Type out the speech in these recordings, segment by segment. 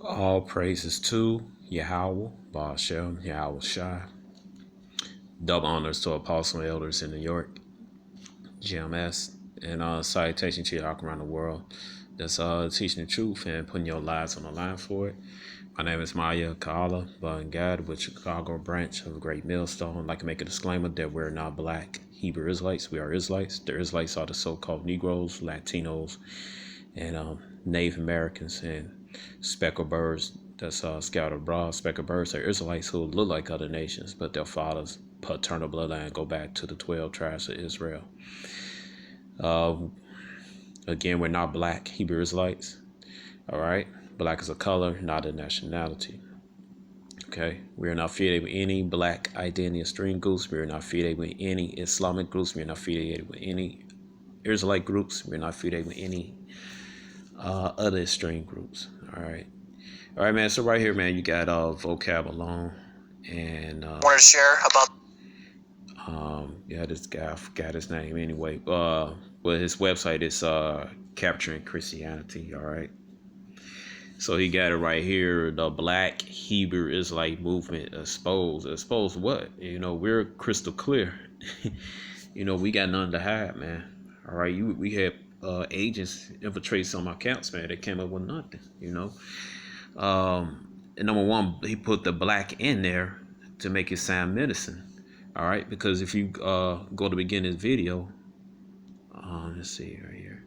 All praises to Yahweh, Ba'ashem, Yahweh Shai. Double honors to Apostle and Elders in New York, GMS, and salutation to y'all around the world that's teaching the truth and putting your lives on the line for it. My name is Maya Kaala, God with Chicago branch of Great Millstone. I'd like to make a disclaimer that we're not black Hebrew Israelites. We are Israelites. The Israelites are the so-called Negros, Latinos, and Native Americans and speckled birds that's scattered abroad. Speckled birds are Israelites who look like other nations, but their fathers' paternal bloodline go back to the 12 tribes of Israel. Again, we're not black Hebrew Israelites. All right, black is a color, not a nationality. Okay, we are not affiliated with any black identity extreme groups. We are not affiliated with any Islamic groups. We are not affiliated with any Israelite groups. We're not affiliated with any other extreme groups. All right, man. So right here, man, you got Vocab Malone, and wanted to share about. Yeah, this guy, I forgot his name anyway. Well, his website is Capturing Christianity. All right. So he got it right here. The Black Hebrew Israelite movement exposed. Exposed what? You know, we're crystal clear. You know, we got nothing to hide, man. All right, we had agents infiltrate some accounts, man. They came up with nothing. You know, and number one, he put the black in there to make it sound medicine. All right, because if you go to begin this video, let's see right here.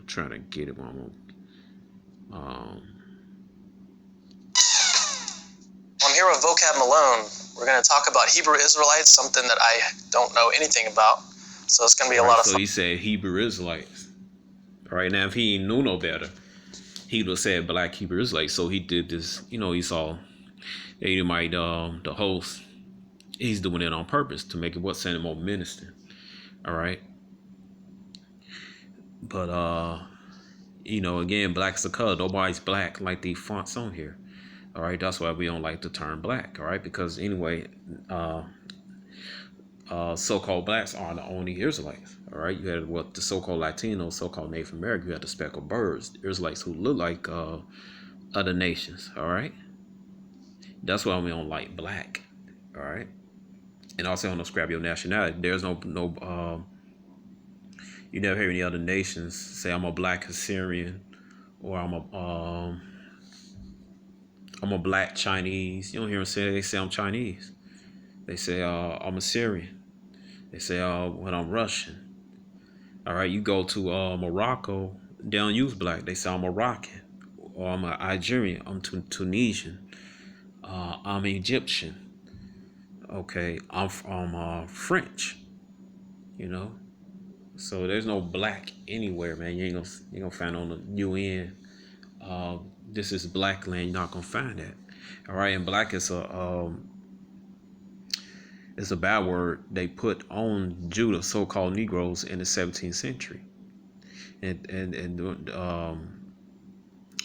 Trying to get it one I'm here with Vocab Malone. We're going to talk about Hebrew Israelites, something that I don't know anything about. So it's going to be a lot of fun. So he said Hebrew Israelites. All right, now if he knew no better, he would have said black Hebrew Israelites. So he did this, you know, he saw the host, he's doing it on purpose to make it sound more minister. All right. But you know, again, black is a color. Nobody's black like the fonts on here. All right, that's why we don't like the term black. All right, because anyway, so-called blacks are the only Israelites. All right, you had what the so-called Latinos, so-called Native American. You had the speckled birds, the Israelites who look like other nations. All right, that's why we don't like black. All right, and also don't describe your nationality. There's no. You never hear any other nations say I'm a black Assyrian or I'm a black Chinese. You don't hear them say they say I'm Chinese. They say I'm Assyrian. They say when I'm Russian. All right, you go to Morocco, they don't use black. They say I'm Moroccan or I'm a Algerian. I'm Tunisian. I'm Egyptian. Okay, I'm from French. You know. So there's no black anywhere, man. You ain't gonna find on the UN. This is black land. You're not gonna find that. All right, and black is a bad word they put on Judah, so-called Negros, in the 17th century, and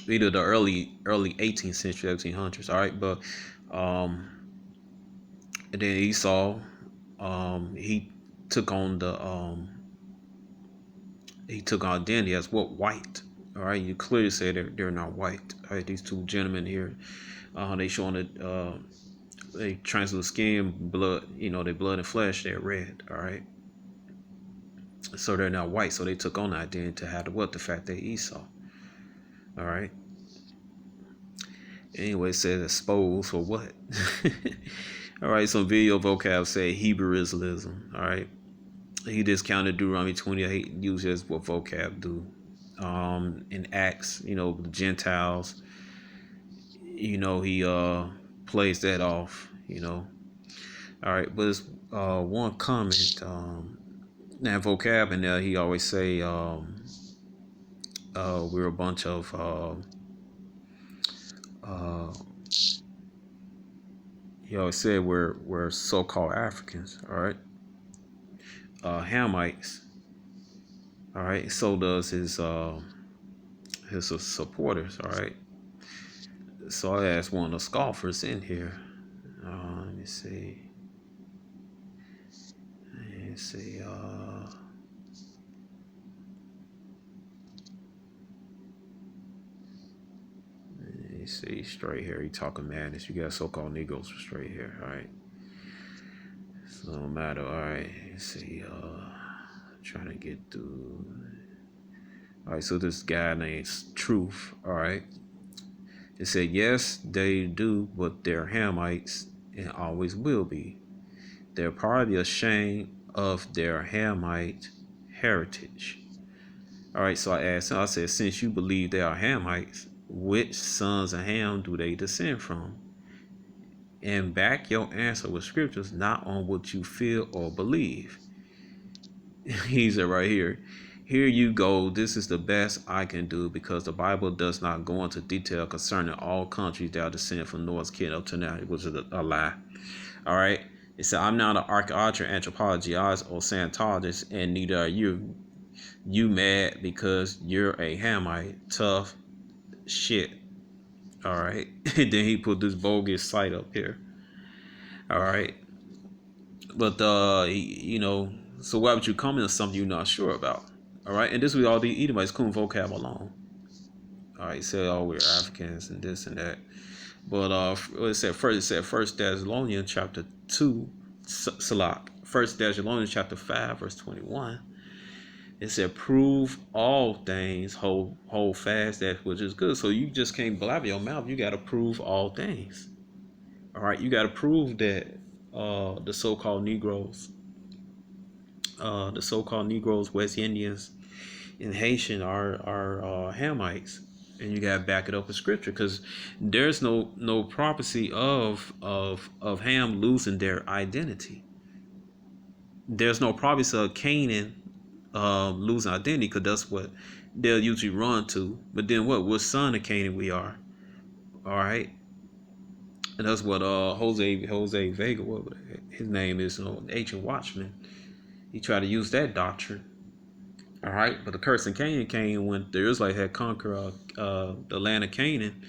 either the early 18th century, 1800s. All right, but and then Esau, he took on identity as what? White. All right, you clearly say they're not white. All right, these two gentlemen here, they showing that they translucent skin, blood, you know, their blood and flesh, they're red. All right, so they're not white. So they took on the identity to have the fact that Esau. All right. Anyway, it says exposed for what? All right, some video vocab say Hebrew Israelism. All right. He discounted Deuteronomy 28, uses what vocab do. In Acts, you know, the Gentiles, you know, he plays that off, you know. All right, but it's one comment. That vocab in there, he always say we're a bunch of he always said we're so-called Africans. All right. Hamites. All right. So does his supporters. All right. So I asked one of the scoffers in here. Let me see. Let me see. Let me see. Straight hair. He talking madness. You got so-called Negros with straight hair. All right. So no matter. All right. Let's see. Trying to get through. All right. So this guy named Truth. All right. It said, yes, they do, but they're Hamites and always will be. They're probably ashamed of their Hamite heritage. All right, so I asked him, I said, since you believe they are Hamites, which sons of Ham do they descend from? And back your answer with scriptures, not on what you feel or believe. He said right here, here you go. This is the best I can do because the Bible does not go into detail concerning all countries that are descended from Noah's kid up to now, which is a lie. All right. It said, I'm not an archaeologist, anthropologist, or Scientologist, and neither are you. You mad because you're a Hamite. Tough shit. All right. And then he put this bogus site up here. All right. But, so why would you comment on something you're not sure about? All right. And this was all the Edomites, Debunking Vocab Malone. All right. Say, oh, we're Africans and this and that. But it said First Thessalonians chapter 2, Salak. First Thessalonians chapter 5, verse 21. It said, prove all things, hold fast that which is good. So you just can't blab your mouth. You got to prove all things. All right, you got to prove that the so-called Negroes, West Indians, and Haitian are Hamites, and you got to back it up with scripture because there's no prophecy of Ham losing their identity. There's no prophecy of Canaan losing identity because that's what they'll usually run to. But then what son of Canaan we are? All right, and that's what Jose Vega, what his name is, ancient watchman. He tried to use that doctrine. All right, but the curse in Canaan came when the Israelites had conquered the land of Canaan,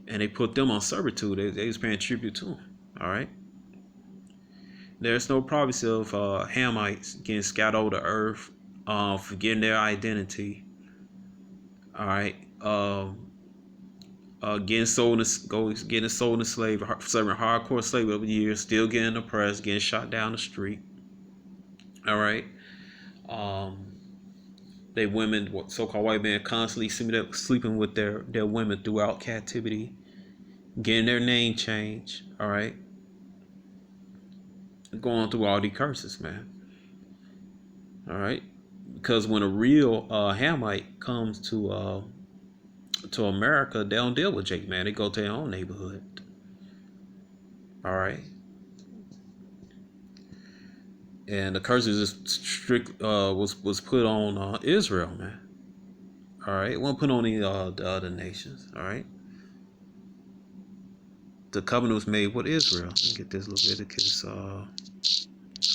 and they put them on servitude. They was paying tribute to them. All right. There's no prophecy of Hamites getting scattered over the earth, forgetting their identity. All right. Getting sold into slavery, serving hardcore slavery over the years, still getting oppressed, getting shot down the street. All right. They women, so-called white men, constantly sleeping with their women throughout captivity, getting their name changed. All right. Going through all these curses, man. All right. Because when a real Hamite comes to America, they don't deal with Jake, man. They go to their own neighborhood. All right. And the curses is strict was put on Israel, man. All right. It wasn't put on the other nations. All right. The covenant was made with Israel. Let me get this Leviticus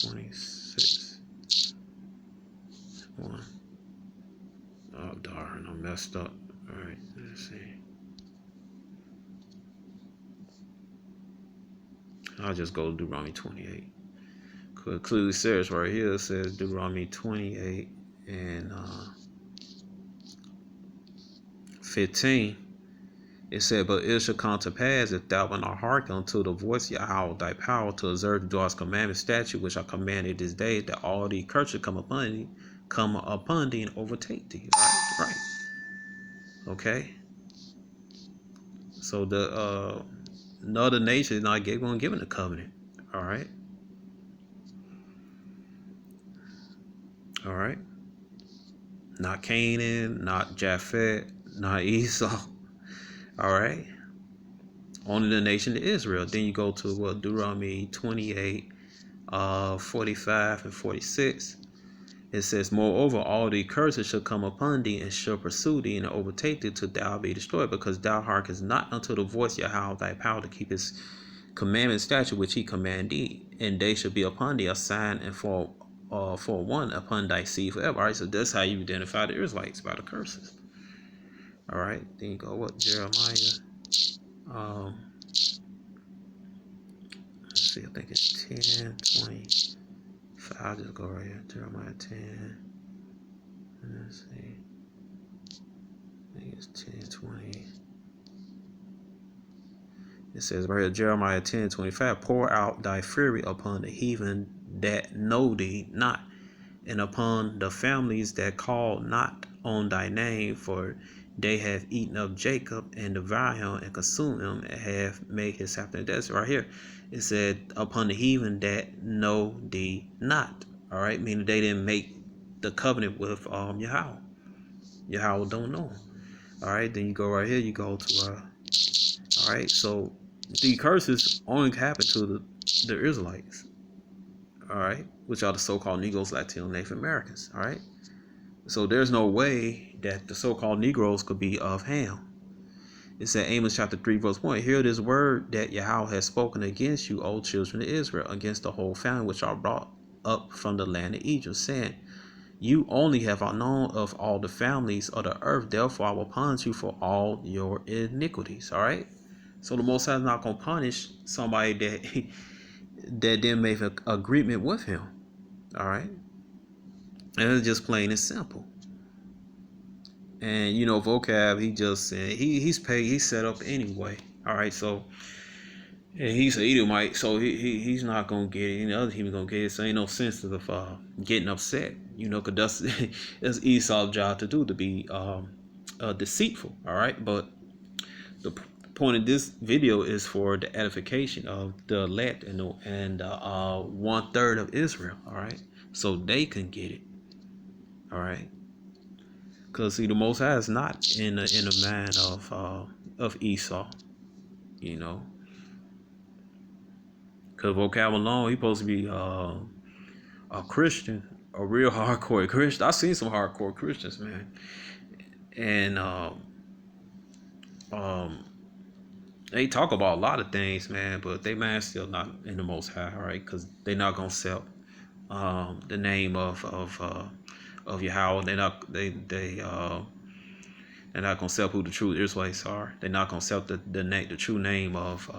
26. 1. Oh, darn. I messed up. All right. Let's see. I'll just go to Deuteronomy 28. It clearly says right here, it says Deuteronomy 28 and 15. It said, but it shall come to pass if thou wilt not hearken unto the voice of Yahweh thy power to observe the Lord's commandment statute which I commanded this day, that all these curses come upon thee and overtake thee. Right. Okay. So the another nation is not given the covenant. All right. All right. Not Canaan, not Japheth, not Esau. All right. Only the nation of Israel. Then you go to Deuteronomy 28, 45 and 46. It says, moreover, all the curses shall come upon thee and shall pursue thee and overtake thee till thou be destroyed, because thou hearkenest not unto the voice of Yahweh thy power to keep his commandment statute which he command thee, and they shall be upon thee a sign and for for one upon thy seed forever. All right, so that's how you identify the Israelites, by the curses. All right, then you go what Jeremiah. Let's see, I think it's 10:20. I'll just go right here. Jeremiah 10. Let's see. I think it's 10:20. It says right here, Jeremiah 10:25, pour out thy fury upon the heathen that know thee not, and upon the families that call not on thy name, for they have eaten up Jacob and devoured him and consumed him and have made his habitation. That's right here. It said upon the heathen that know thee not. All right, meaning they didn't make the covenant with Yahweh. Yahweh don't know him. All right, then you go right here. You go to all right, so the curses only happen to the Israelites. All right, which are the so-called Negros, Latino, Native Americans. All right, so there's no way that the so-called Negroes could be of Ham. It said Amos chapter 3 verse 1, hear this word that Yahweh has spoken against you, O children of Israel, against the whole family which are brought up from the land of Egypt, saying, you only have known of all the families of the earth, therefore I will punish you for all your iniquities. All right, so the Most High is not going to punish somebody that didn't make an agreement with him. All right, and it's just plain and simple. And vocab, he just said he's paid, he's set up anyway. All right, so he's an Edomite, so he's not gonna get it. Any other human gonna get it. So ain't no sense of getting upset, because that's Esau's job to do, to be deceitful. All right, but the point of this video is for the edification of the elect and 1/3 of Israel. All right, so they can get it. All right. Because see, the Most High is not in the mind of Esau, Because Vocab Malone, he supposed to be a Christian, a real hardcore Christian. I've seen some hardcore Christians, man, and they talk about a lot of things, man, but they man still not in the Most High, all right? Because they're not gonna accept the name of Yahweh. They're not gonna accept who the true Israelites are. They're not gonna accept the true name of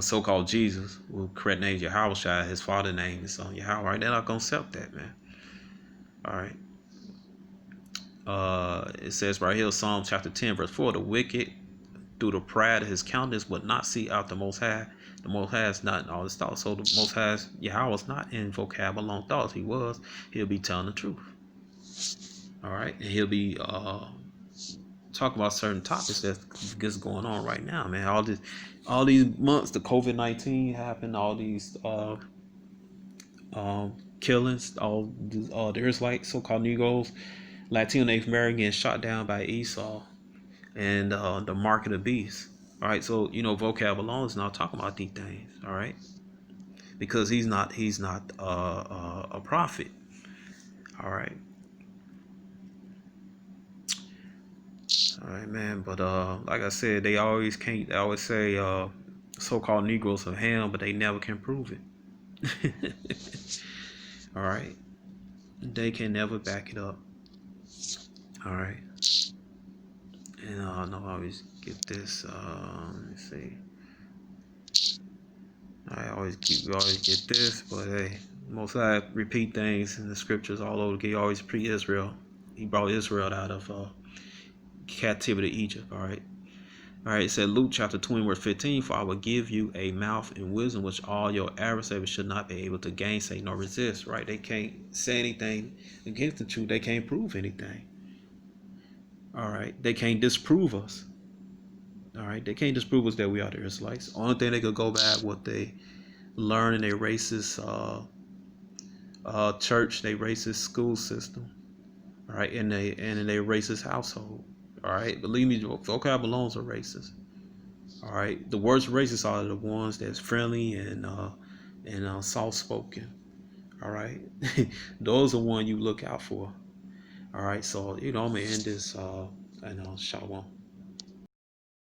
so-called Jesus, who correct name is Yahweh Shai. His father's name is Yahweh. Right? They're not gonna accept that, man. All right. It says right here, Psalm chapter 10, verse 4, the wicked through the pride of his countenance would not see out the Most High. The Most High is not in all his thoughts. So the Most High, Yahweh, is not in Vocab Malone thoughts. He was. He'll be telling the truth. All right, and he'll be talking about certain topics that's going on right now, man. All these months, the COVID-19 happened. All these killings. All there's like so-called Negros, Latino, Native American getting shot down by Esau, and the mark of the beast. All right, so Vocab Malone is not talking about these things. All right, because he's not a prophet. All right. All right, man. But like I said, they always say so-called Negroes of Ham, but they never can prove it. All right, they can never back it up. All right, and no, I always get this. Let me see. We always get this, but hey, most I repeat things in the scriptures all over. He always pre-Israel. He brought Israel out of captivity to Egypt. All right. It said Luke chapter 20 verse 15, for I will give you a mouth and wisdom which all your adversaries should not be able to gainsay nor resist. Right, they can't say anything against the truth. They can't prove anything. All right, they can't disprove us. All right, they can't disprove us that we are the Israelites. Only thing they could go by what they learn in their racist church, their racist school system. All right, and in their racist household. All right, believe me, Vocab Malone's are racist. All right, the worst racists are the ones that's friendly and soft spoken. All right, those are one you look out for. All right, so I'm gonna end this. Shalom.